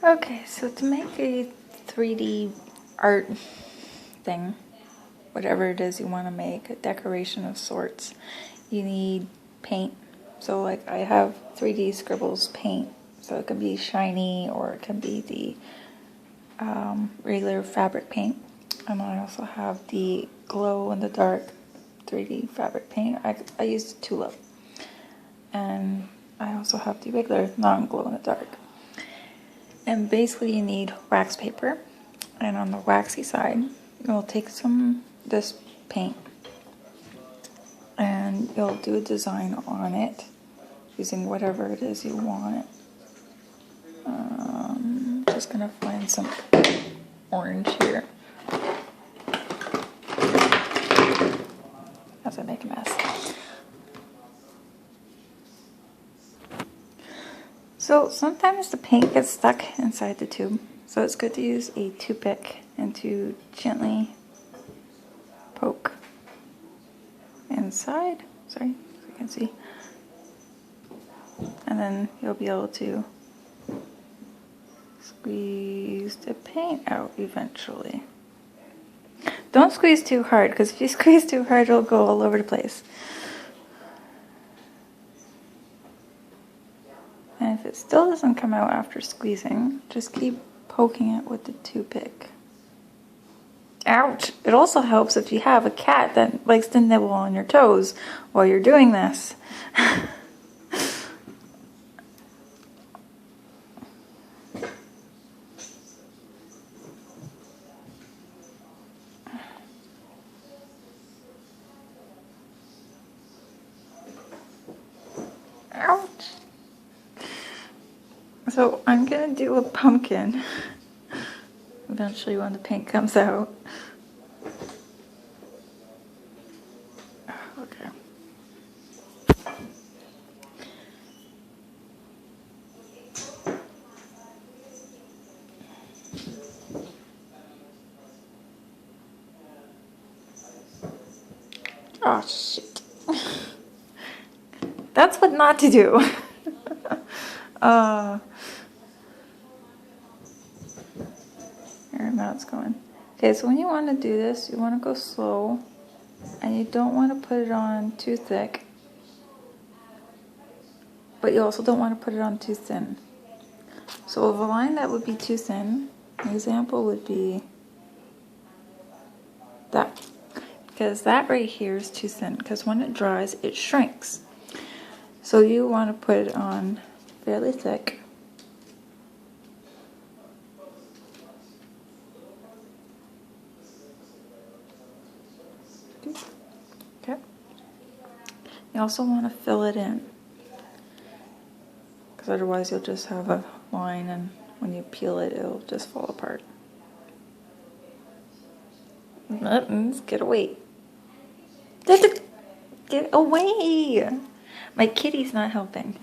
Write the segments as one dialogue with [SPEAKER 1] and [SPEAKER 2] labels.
[SPEAKER 1] Okay, so to make a 3D art thing, whatever it is you want to make, a decoration of sorts, you need paint. So like I have 3D scribbles paint, so it can be shiny or it can be the regular fabric paint. And I also have the glow in the dark 3D fabric paint. I use tulip. And I also have the regular non-glow in the dark. And basically you need wax paper, and on the waxy side you'll take this paint and you'll do a design on it using whatever it is you want. Just gonna find some orange here as I make a mess. So sometimes the paint gets stuck inside the tube, so it's good to use a toothpick and to gently poke inside, sorry, so you can see, and then you'll be able to squeeze the paint out eventually. Don't squeeze too hard, because if you squeeze too hard it'll go all over the place. And if it still doesn't come out after squeezing, just keep poking it with the toothpick. Ouch! It also helps if you have a cat that likes to nibble on your toes while you're doing this. Ouch! So I'm gonna do a pumpkin eventually when the paint comes out. Okay. Oh shit. That's what not to do. Here, now it's going. Okay, so when you want to do this, you want to go slow, and you don't want to put it on too thick, but you also don't want to put it on too thin. So of a line that would be too thin, an example would be that, because that right here is too thin, because when it dries, it shrinks. So you want to put it on fairly thick. Okay. You also want to fill it in, because otherwise you'll just have a line and when you peel it, it'll just fall apart. Get away. Get away! My kitty's not helping.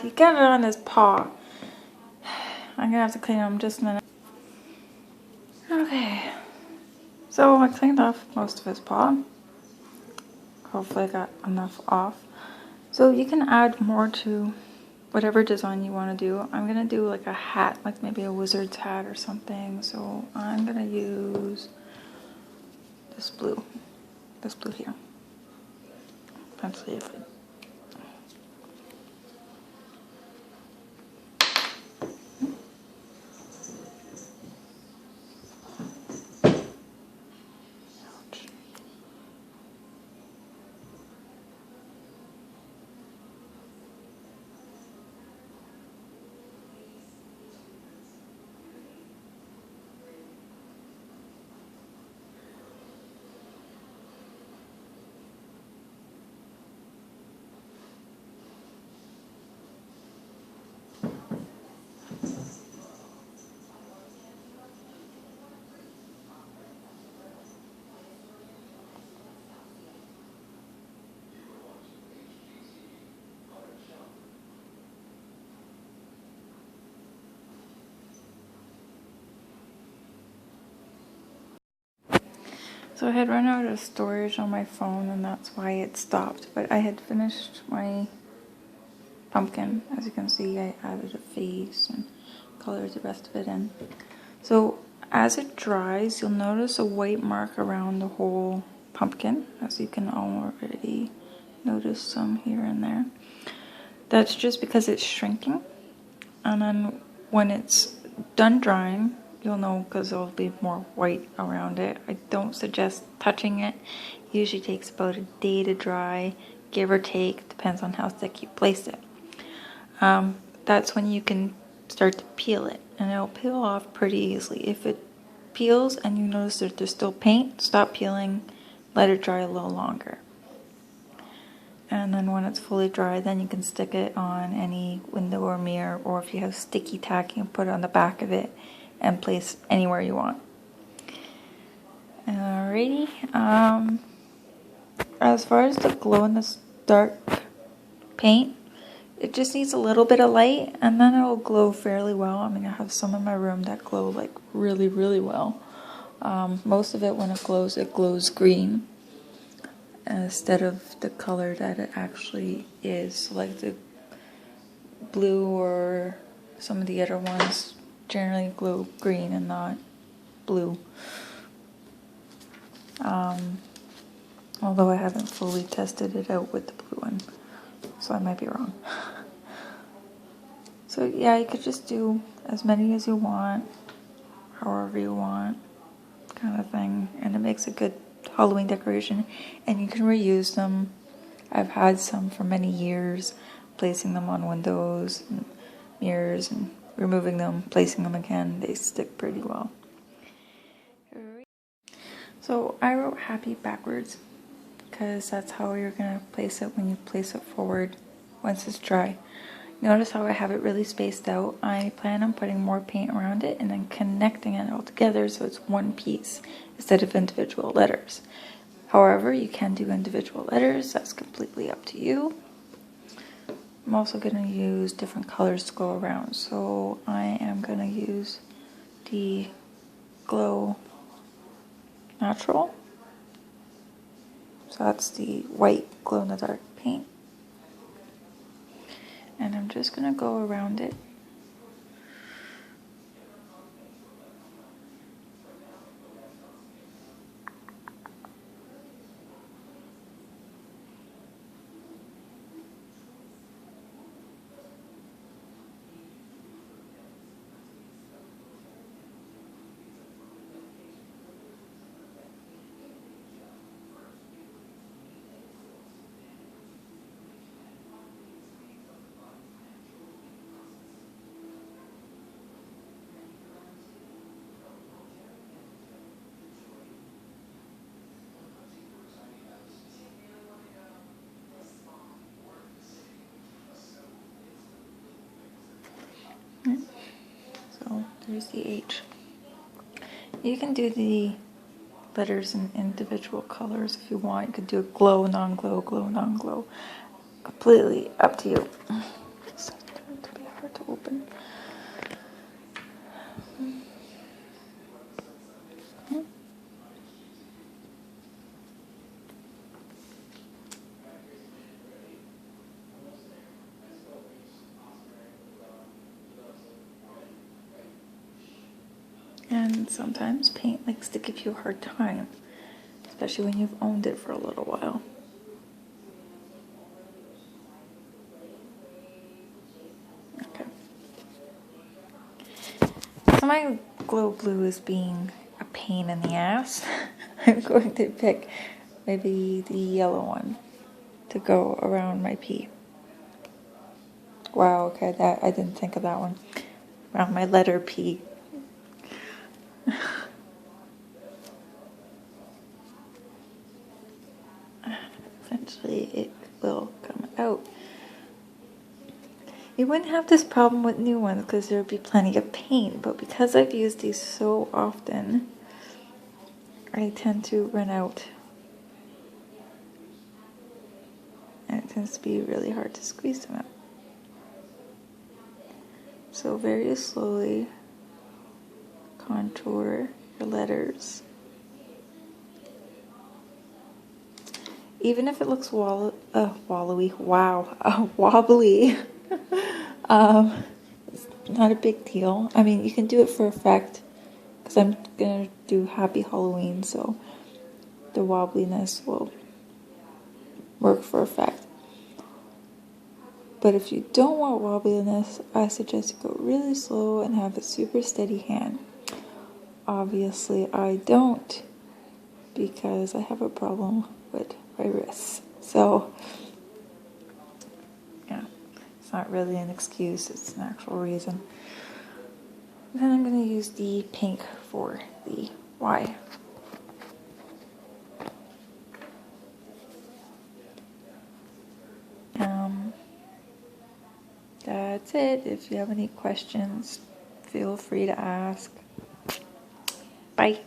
[SPEAKER 1] He got it on his paw. I'm gonna have to clean him just a minute. Okay, so I cleaned off most of his paw. Hopefully I got enough off. So you can add more to whatever design you want to do. I'm gonna do like a hat, like maybe a wizard's hat or something. So I'm gonna use this blue here. Let's see if it So I had run out of storage on my phone and that's why it stopped. But I had finished my pumpkin. As you can see, I added a face and colored the rest of it in. So as it dries, you'll notice a white mark around the whole pumpkin, as you can already notice some here and there. That's just because it's shrinking. And then when it's done drying, you'll know because there'll be more white around it. I don't suggest touching it. It usually takes about a day to dry, give or take, depends on how thick you place it. That's when you can start to peel it, and it'll peel off pretty easily. If it peels and you notice that there's still paint, stop peeling, let it dry a little longer. And then when it's fully dry, then you can stick it on any window or mirror, or if you have sticky tack, you can put it on the back of it and place anywhere you want. Alrighty. As far as the glow in the dark paint, it just needs a little bit of light and then it'll glow fairly well. I mean, I have some in my room that glow like really, really well. Most of it, when it glows green instead of the color that it actually is. Like the blue or some of the other ones generally glow green and not blue. Although I haven't fully tested it out with the blue one, so I might be wrong. So yeah, you could just do as many as you want, however you want, kind of thing, and it makes a good Halloween decoration, and you can reuse them. I've had some for many years, placing them on windows and mirrors and removing them, placing them again. They stick pretty well. So I wrote happy backwards because that's how you're going to place it when you place it forward once it's dry. Notice how I have it really spaced out. I plan on putting more paint around it and then connecting it all together so it's one piece instead of individual letters. However, you can do individual letters. That's completely up to you. I'm also going to use different colors to go around. So I am going to use the Glow Natural. So that's the white glow-in-the-dark paint. And I'm just going to go around it. So there's the H. You can do the letters in individual colors if you want. You could do a glow, non-glow, glow, non-glow. Completely up to you. It's starting to be hard to open. And sometimes paint likes to give you a hard time, especially when you've owned it for a little while. Okay. So my glow blue is being a pain in the ass. I'm going to pick maybe the yellow one to go around my P. Wow, okay, that I didn't think of that one. Around my letter P. Eventually it will come out. You wouldn't have this problem with new ones because there would be plenty of paint, but because I've used these so often, I tend to run out. And it tends to be really hard to squeeze them out. So very slowly contour your letters. even if it looks wallowy, wow, wobbly, it's not a big deal. I mean, you can do it for effect, because I'm gonna do Happy Halloween, so the wobbliness will work for effect. But if you don't want wobbliness, I suggest you go really slow and have a super steady hand. Obviously, I don't, because I have a problem with my wrists. So, yeah, it's not really an excuse, it's an actual reason. Then I'm going to use the pink for the Y. That's it. If you have any questions, feel free to ask. Bye.